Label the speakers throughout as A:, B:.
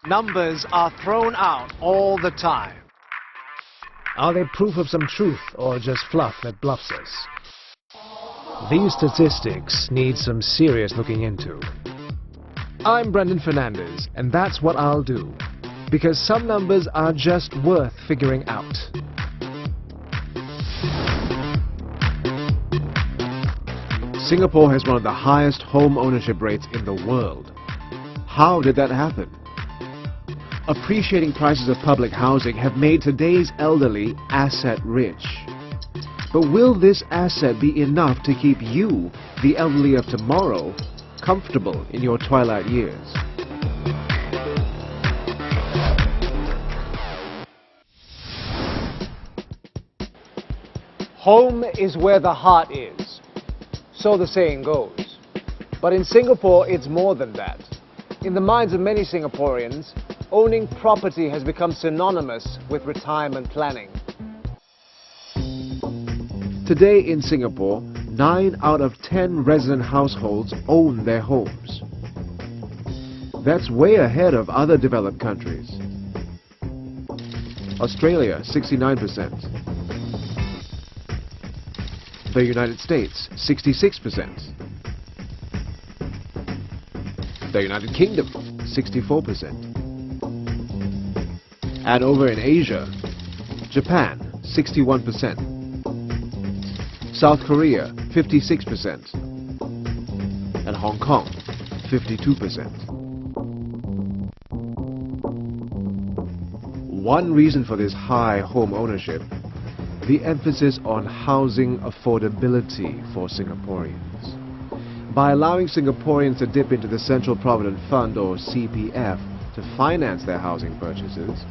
A: Numbers are thrown out all the time. Are they proof of some truth or just fluff that bluffs us? These statistics need some serious looking into. I'm Brendan Fernandez, and that's what I'll do. Because some numbers are just worth figuring out.
B: Singapore has one of the highest home ownership rates in the world. How did that happen? Appreciating prices of public housing have made today's elderly asset-rich. But will this asset be enough to keep you, the elderly of tomorrow, comfortable in your twilight years?
A: Home is where the heart is, so the saying goes. But in Singapore, it's more than that. In the minds of many Singaporeans, owning property has become synonymous with retirement planning.
B: Today in Singapore, 9 out of 10 resident households own their homes. That's way ahead of other developed countries. Australia, 69%. The United States, 66%. The United Kingdom, 64%. And over in Asia, Japan, 61%. South Korea, 56%. And Hong Kong, 52%. One reason for this high home ownership, the emphasis on housing affordability for Singaporeans. By allowing Singaporeans to dip into the Central Provident Fund, or CPF, to finance their housing purchases,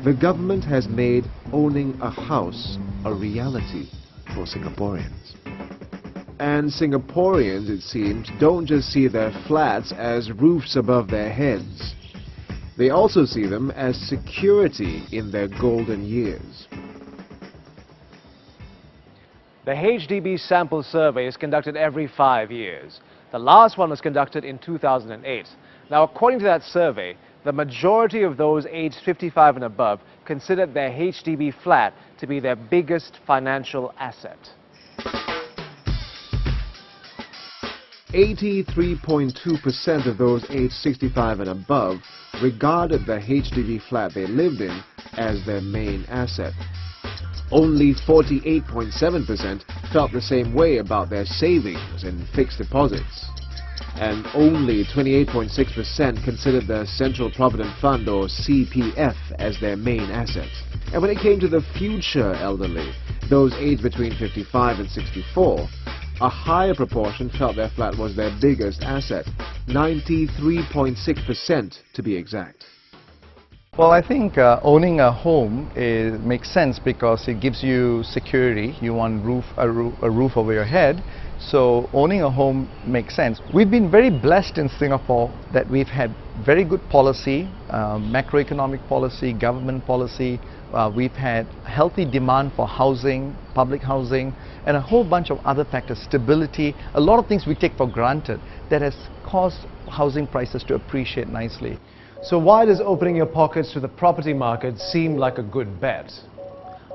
B: the government has made owning a house a reality for Singaporeans. And Singaporeans, it seems, don't just see their flats as roofs above their heads. They also see them as security in their golden years.
A: The HDB sample survey is conducted every 5 years. The last one was conducted in 2008. Now, according to that survey, the majority of those aged 55 and above considered their HDB flat to be their biggest financial asset.
B: 83.2% of those aged 65 and above regarded the HDB flat they lived in as their main asset. Only 48.7% felt the same way about their savings and fixed deposits. And only 28.6% considered the Central Provident Fund, or CPF, as their main asset. And when it came to the future elderly, those aged between 55 and 64, a higher proportion felt their flat was their biggest asset, 93.6% to be exact.
C: Well, I think owning a home makes sense because it gives you security. You want a roof over your head. So owning a home makes sense. We've been very blessed in Singapore that we've had very good policy, macroeconomic policy, government policy. We've had healthy demand for housing, public housing, and a whole bunch of other factors, stability, a lot of things we take for granted that has caused housing prices to appreciate nicely.
A: So why does opening your pockets to the property market seem like a good bet?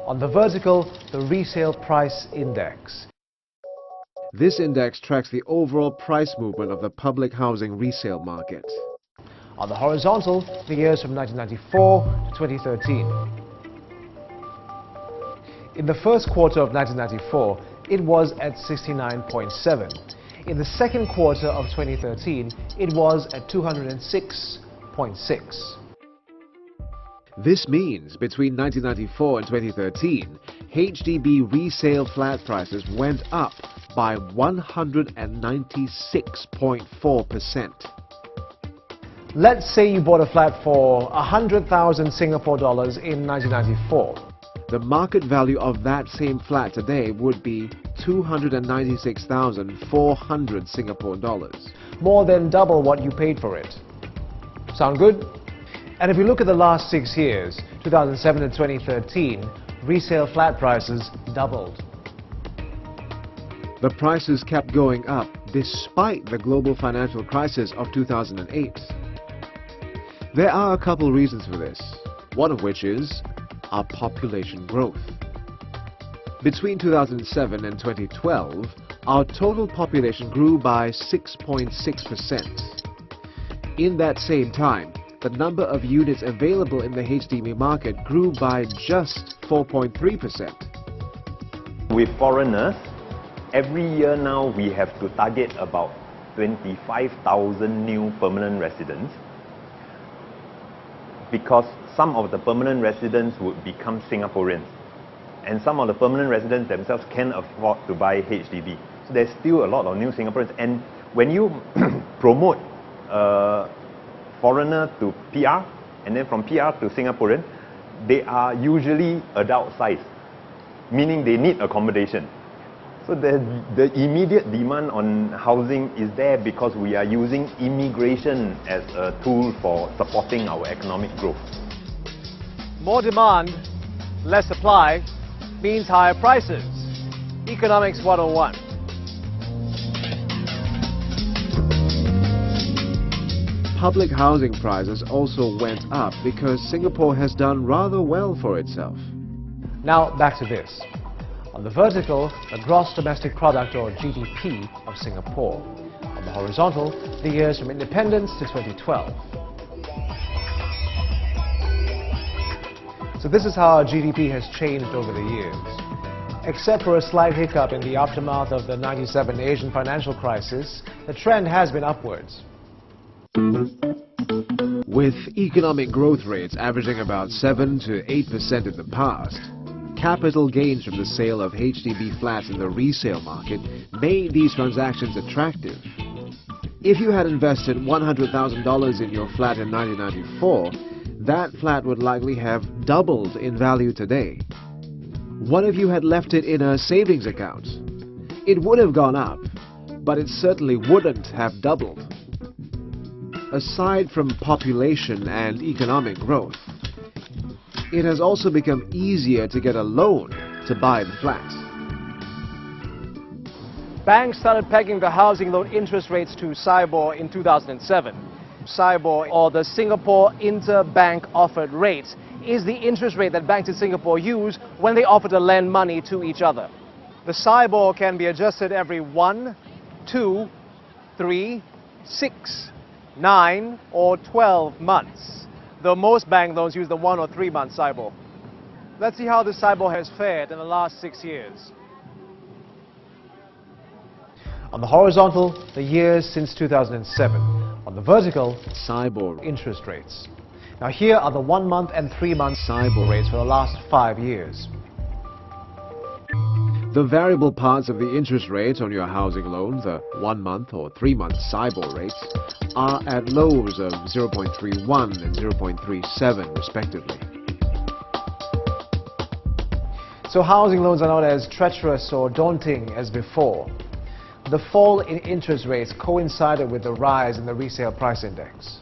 A: On the vertical, the resale price index.
B: This index tracks the overall price movement of the public housing resale market.
A: On the horizontal, the years from 1994 to 2013. In the first quarter of 1994, it was at 69.7. In the second quarter of 2013, it was at 206.6.
B: This means between 1994 and 2013, HDB resale flat prices went up by 196.4%.
A: Let's say you bought a flat for 100,000 Singapore dollars in 1994.
B: The market value of that same flat today would be 296,400 Singapore dollars.
A: More than double what you paid for it. Sound good? And if you look at the last 6 years, 2007 to 2013, resale flat prices doubled.
B: The prices kept going up despite the global financial crisis of 2008. There are a couple reasons for this, one of which is our population growth. Between 2007 and 2012, our total population grew by 6.6%. In that same time, the number of units available in the HDB market grew by just 4.3%.
D: With foreigners, every year now we have to target about 25,000 new permanent residents, because some of the permanent residents would become Singaporeans, and some of the permanent residents themselves can afford to buy HDB. So there's still a lot of new Singaporeans, and when you promote foreigner to PR, and then from PR to Singaporean, they are usually adult size, meaning they need accommodation. So the immediate demand on housing is there because we are using immigration as a tool for supporting our economic growth.
A: More demand, less supply, means higher prices. Economics 101.
B: Public housing prices also went up because Singapore has done rather well for itself.
A: Now back to this. On the vertical, the gross domestic product or GDP of Singapore. On the horizontal, the years from independence to 2012. So this is how our GDP has changed over the years. Except for a slight hiccup in the aftermath of the '97 Asian financial crisis, the trend has been upwards.
B: With economic growth rates averaging about 7 to 8% in the past, capital gains from the sale of HDB flats in the resale market made these transactions attractive. If you had invested $100,000 in your flat in 1994, that flat would likely have doubled in value today. What if you had left it in a savings account? It would have gone up, but it certainly wouldn't have doubled. Aside from population and economic growth, it has also become easier to get a loan to buy the flat.
A: Banks started pegging the housing loan interest rates to SIBOR in 2007. SIBOR, or the Singapore Interbank Offered Rate, is the interest rate that banks in Singapore use when they offer to lend money to each other. The SIBOR can be adjusted every 1, 2, 3, 6, 9 or 12 months, though most bank loans use the 1 or 3 month SIBOR. Let's see how the SIBOR has fared in the last 6 years. On the horizontal, the years since 2007. On the vertical,
B: SIBOR
A: interest rates. Now here are the 1 month and 3 month SIBOR rates for the last 5 years.
B: The variable parts of the interest rate on your housing loan, the 1 month or 3 month SIBOR rates, are at lows of 0.31 and 0.37 respectively.
A: So housing loans are not as treacherous or daunting as before. The fall in interest rates coincided with the rise in the resale price index.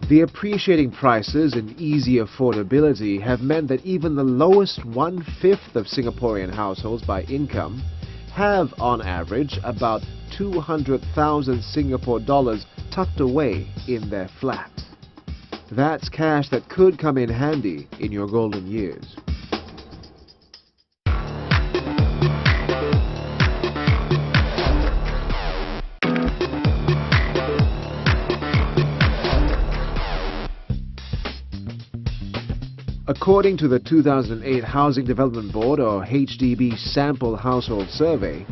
B: The appreciating prices and easy affordability have meant that even the lowest 1/5 of Singaporean households by income have, on average, about 200,000 Singapore dollars tucked away in their flat. That's cash that could come in handy in your golden years. According to the 2008 Housing Development Board, or HDB Sample Household Survey,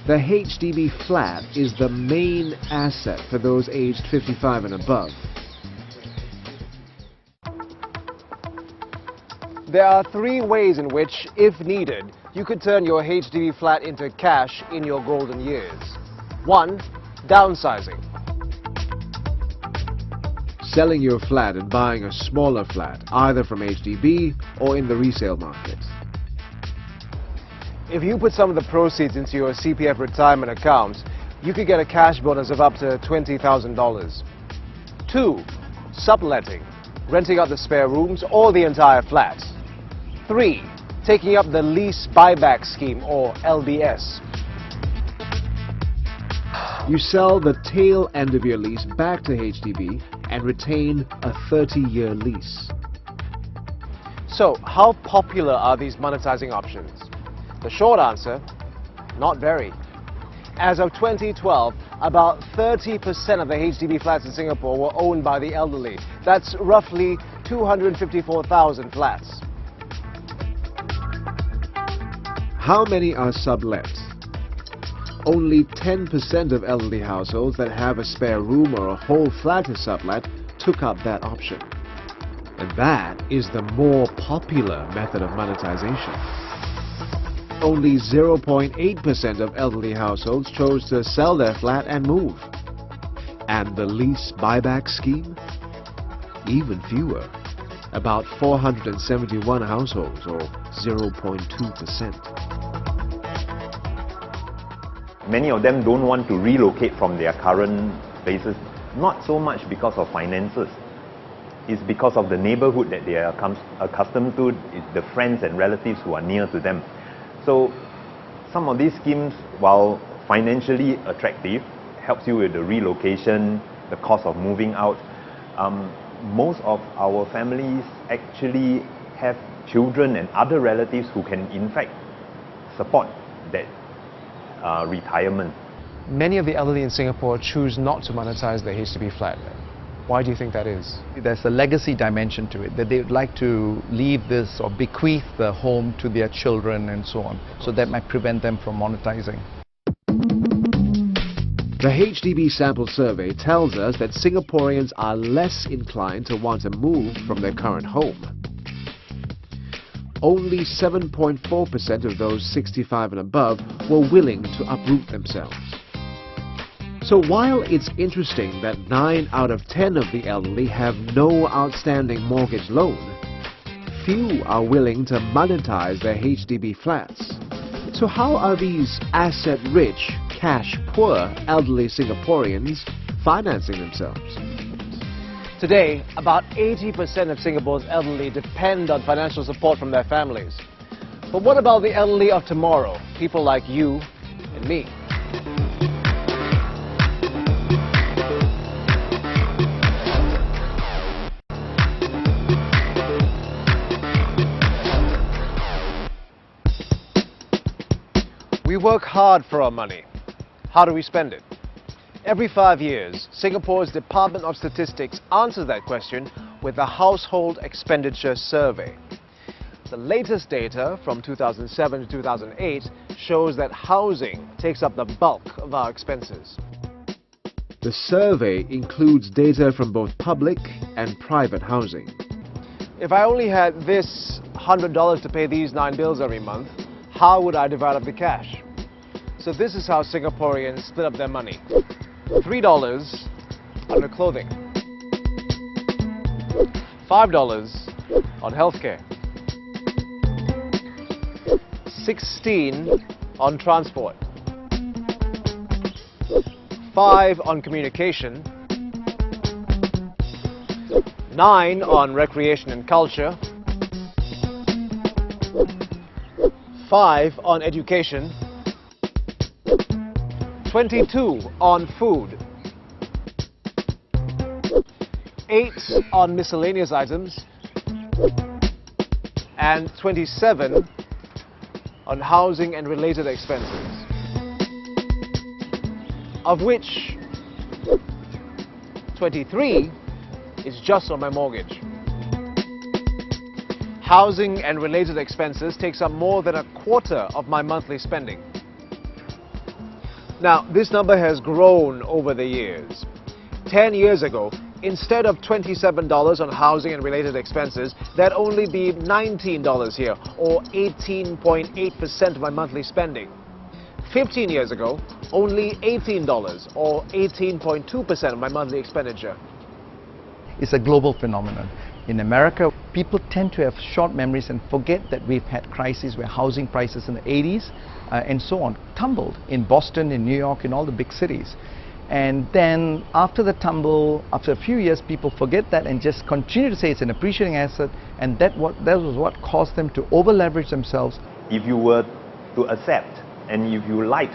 B: the HDB flat is the main asset for those aged 55 and above.
A: There are 3 ways in which, if needed, you could turn your HDB flat into cash in your golden years. 1. Downsizing.
B: Selling your flat and buying a smaller flat, either from HDB or in the resale market.
A: If you put some of the proceeds into your CPF retirement account, you could get a cash bonus of up to $20,000. 2. Subletting, renting out the spare rooms or the entire flat. 3. Taking up the lease buyback scheme, or LBS.
B: You sell the tail end of your lease back to HDB and retain a 30-year lease.
A: So, how popular are these monetizing options? The short answer, not very. As of 2012, about 30% of the HDB flats in Singapore were owned by the elderly. That's roughly 254,000 flats.
B: How many are sublet? Only 10% of elderly households that have a spare room or a whole flat to sublet took up that option. And that is the more popular method of monetization. Only 0.8% of elderly households chose to sell their flat and move. And the lease buyback scheme? Even fewer. About 471 households, or 0.2%.
D: Many of them don't want to relocate from their current places, not so much because of finances. It's because of the neighborhood that they are accustomed to, it's the friends and relatives who are near to them. So some of these schemes, while financially attractive, helps you with the relocation, the cost of moving out. Most of our families actually have children and other relatives who can in fact support that retirement.
A: Many of the elderly in Singapore choose not to monetize their HDB flat. Why do you think that is?
C: There's a legacy dimension to it, that they would like to leave this or bequeath the home to their children and so on. So that might prevent them from monetizing.
B: The HDB sample survey tells us that Singaporeans are less inclined to want to move from their current home. Only 7.4% of those 65 and above were willing to uproot themselves. So while it's interesting that 9 out of 10 of the elderly have no outstanding mortgage loan, few are willing to monetize their HDB flats. So how are these asset-rich, cash-poor elderly Singaporeans financing themselves?
A: Today, about 80% of Singapore's elderly depend on financial support from their families. But what about the elderly of tomorrow? People like you and me. We work hard for our money. How do we spend it? Every 5 years, Singapore's Department of Statistics answers that question with the Household Expenditure Survey. The latest data from 2007 to 2008 shows that housing takes up the bulk of our expenses.
B: The survey includes data from both public and private housing.
A: If I only had this $100 to pay these 9 bills every month, how would I divide up the cash? So this is how Singaporeans split up their money. $3 on clothing, $5 on healthcare, $16 on transport, $5 on communication, $9 on recreation and culture, $5 on education, $22 on food, $8 on miscellaneous items, and $27 on housing and related expenses, of which $23 is just on my mortgage. Housing and related expenses takes up more than a quarter of my monthly spending. Now, this number has grown over the years. 10 years ago, instead of $27 on housing and related expenses, that'd only be $19 here, or 18.8% of my monthly spending. 15 years ago, only $18, or 18.2% of my monthly expenditure.
C: It's a global phenomenon. In America, people tend to have short memories and forget that we've had crises where housing prices in the 80s and so on tumbled in Boston, in New York, in all the big cities. And then after the tumble, after a few years, people forget that and just continue to say it's an appreciating asset, and that was what caused them to over-leverage themselves.
D: If you were to accept and if you liked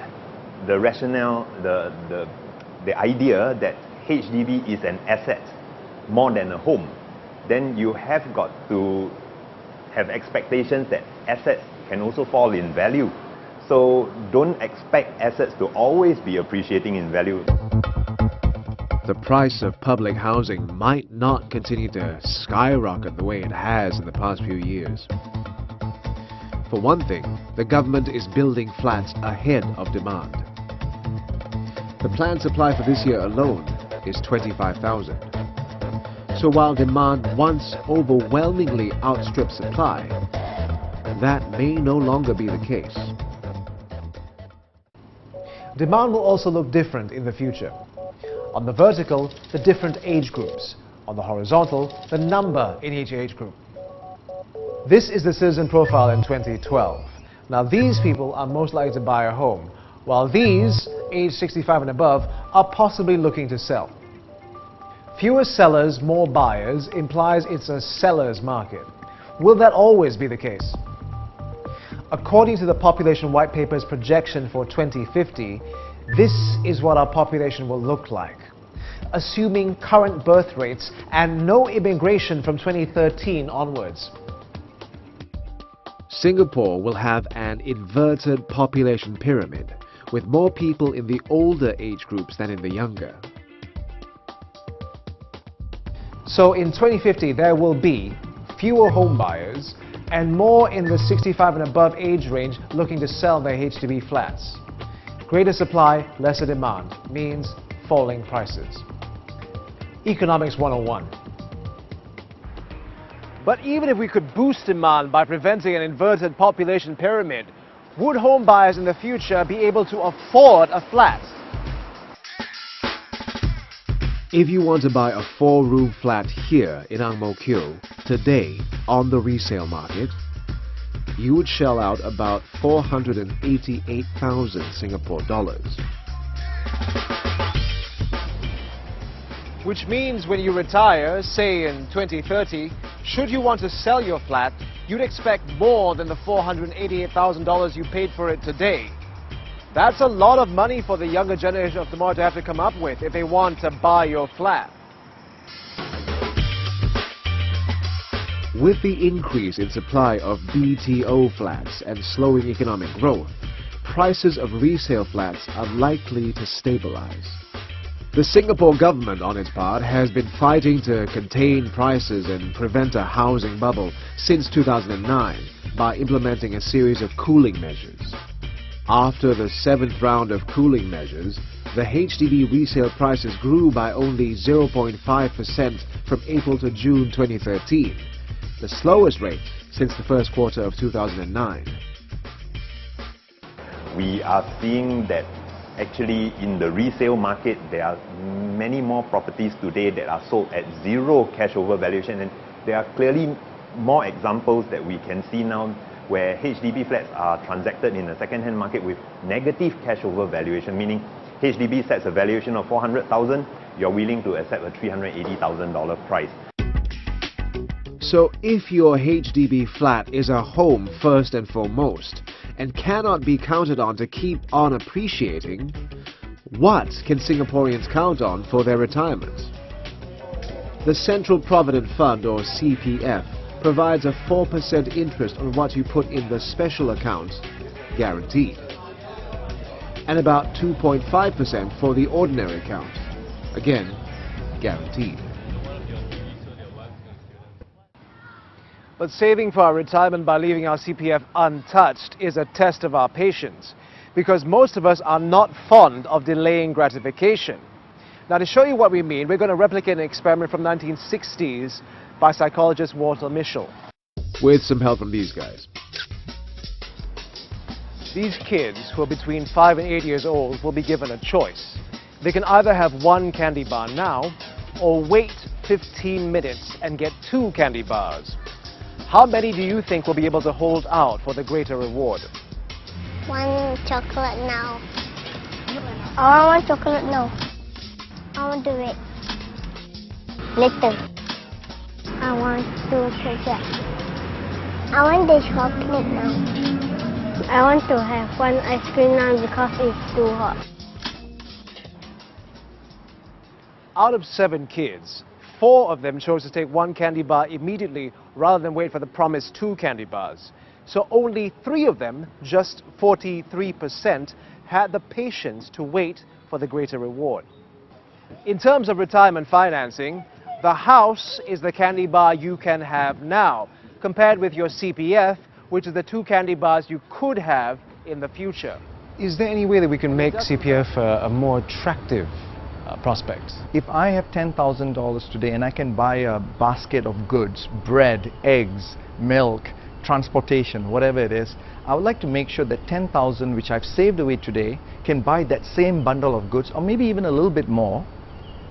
D: the rationale, the idea that HDB is an asset more than a home, then you have got to have expectations that assets can also fall in value. So don't expect assets to always be appreciating in value.
B: The price of public housing might not continue to skyrocket the way it has in the past few years. For one thing, the government is building flats ahead of demand. The planned supply for this year alone is 25,000. So while demand once overwhelmingly outstripped supply, that may no longer be the case.
A: Demand will also look different in the future. On the vertical, the different age groups. On the horizontal, the number in each age group. This is the citizen profile in 2012. Now these people are most likely to buy a home, while these, age 65 and above, are possibly looking to sell. Fewer sellers, more buyers implies it's a seller's market. Will that always be the case? According to the Population White Paper's projection for 2050, this is what our population will look like, assuming current birth rates and no immigration from 2013 onwards.
B: Singapore will have an inverted population pyramid, with more people in the older age groups than in the younger.
A: So in 2050 there will be fewer home buyers and more in the 65 and above age range looking to sell their HDB flats. Greater supply, lesser demand means falling prices. Economics 101. But even if we could boost demand by preventing an inverted population pyramid, would home buyers in the future be able to afford a flat?
B: If you want to buy a 4-room flat here in Ang Mo Kio today on the resale market, you would shell out about 488,000 Singapore dollars.
A: Which means when you retire, say in 2030, should you want to sell your flat, you'd expect more than the $488,000 you paid for it today. That's a lot of money for the younger generation of tomorrow to have to come up with if they want to buy your flat.
B: With the increase in supply of BTO flats and slowing economic growth, prices of resale flats are likely to stabilize. The Singapore government, on its part, has been fighting to contain prices and prevent a housing bubble since 2009 by implementing a series of cooling measures. After the 7th round of cooling measures, the HDB resale prices grew by only 0.5% from April to June 2013, the slowest rate since the first quarter of 2009.
D: We are seeing that actually in the resale market there are many more properties today that are sold at zero cash over valuation, and there are clearly more examples that we can see now where HDB flats are transacted in the second-hand market with negative cash over valuation, meaning HDB sets a valuation of 400,000, you're willing to accept a $380,000 price.
B: So if your HDB flat is a home first and foremost, and cannot be counted on to keep on appreciating, what can Singaporeans count on for their retirement? The Central Provident Fund, or CPF, provides a 4% interest on what you put in the special account, guaranteed, and about 2.5% for the ordinary account, again, guaranteed.
A: But saving for our retirement by leaving our CPF untouched is a test of our patience, because most of us are not fond of delaying gratification. Now, to show you what we mean, we're going to replicate an experiment from 1960s by psychologist Walter Mischel.
B: With some help from these guys.
A: These kids, who are between 5 and 8 years old, will be given a choice. They can either have 1 candy bar now, or wait 15 minutes and get 2 candy bars. How many do you think will be able to hold out for the greater reward?
E: 1 chocolate now. I want 1 chocolate now. I want to wait. Later. I want 2 chocolate. I want the chocolate now. I want to have one ice cream now because it's too hot.
A: Out of 7 kids, 4 of them chose to take 1 candy bar immediately rather than wait for the promised 2 candy bars. So only 3 of them, just 43%, had the patience to wait for the greater reward. In terms of retirement financing, the house is the candy bar you can have now, compared with your CPF, which is the 2 candy bars you could have in the future. Is there any way that we can make CPF a more attractive prospect?
C: If I have $10,000 today and I can buy a basket of goods, bread, eggs, milk, transportation, whatever it is, I would like to make sure that $10,000 which I've saved away today can buy that same bundle of goods, or maybe even a little bit more,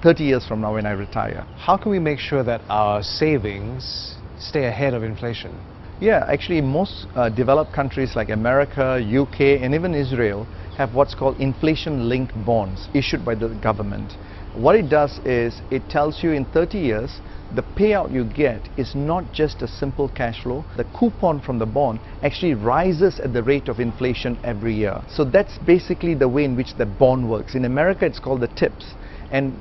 C: 30 years from now when I retire.
A: How can we make sure that our savings stay ahead of inflation?
C: Yeah, actually most developed countries like America, UK and even Israel have what's called inflation-linked bonds issued by the government. What it does is it tells you in 30 years the payout you get is not just a simple cash flow. The coupon from the bond actually rises at the rate of inflation every year. So that's basically the way in which the bond works. In America it's called the TIPS, and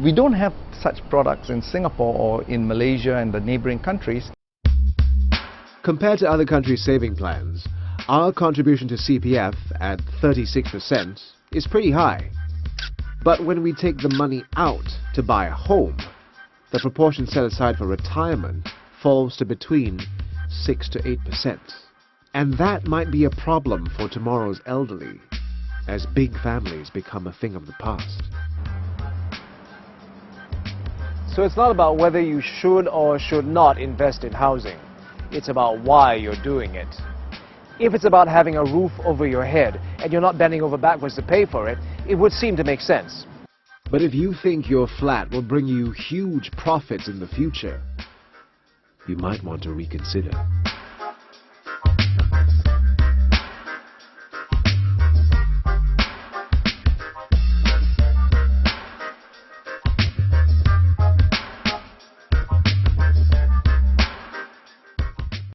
C: we don't have such products in Singapore or in Malaysia and the neighboring countries.
B: Compared to other countries' saving plans, our contribution to CPF at 36% is pretty high. But when we take the money out to buy a home, the proportion set aside for retirement falls to between 6 to 8%. And that might be a problem for tomorrow's elderly, as big families become a thing of the past.
A: So it's not about whether you should or should not invest in housing. It's about why you're doing it. If it's about having a roof over your head and you're not bending over backwards to pay for it, it would seem to make sense.
B: But if you think your flat will bring you huge profits in the future, you might want to reconsider.